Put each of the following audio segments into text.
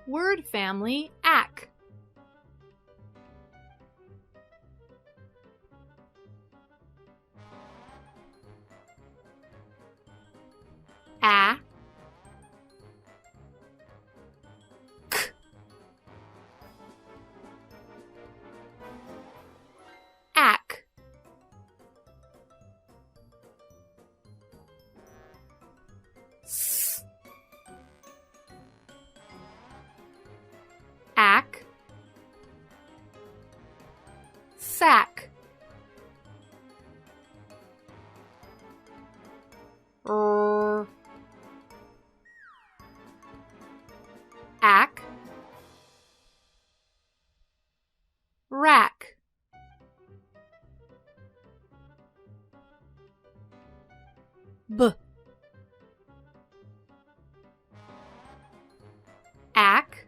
Word family Ak. A. K. Ak. S. Ak. Sack. R. Ack. Rack. B. Ack.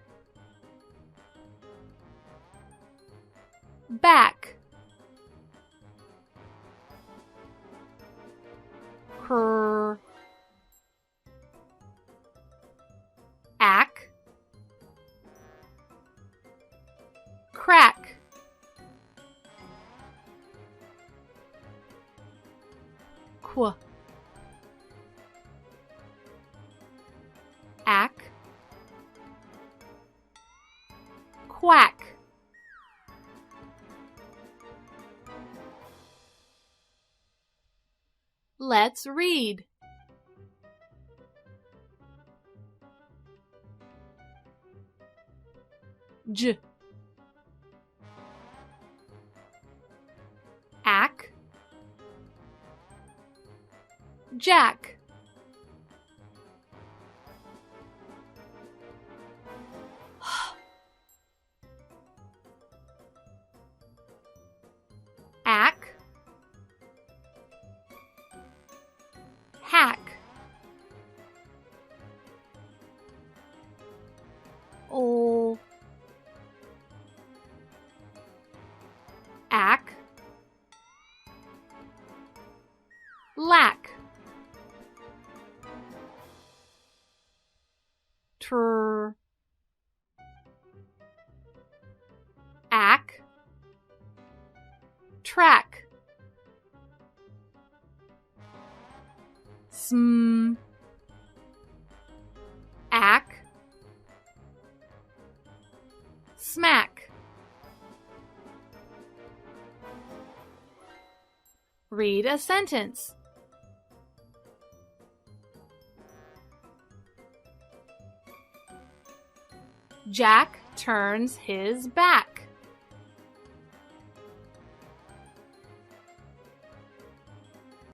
Back. Cr. Ack. Crack. Qu. Ack. Quack. Let's read. J. Ack. Jack. Ack. Hack. O. Ack. Lack. Tr. Ack. Track. Sm. Ack. Smack. Read a sentence. Jack turns his back.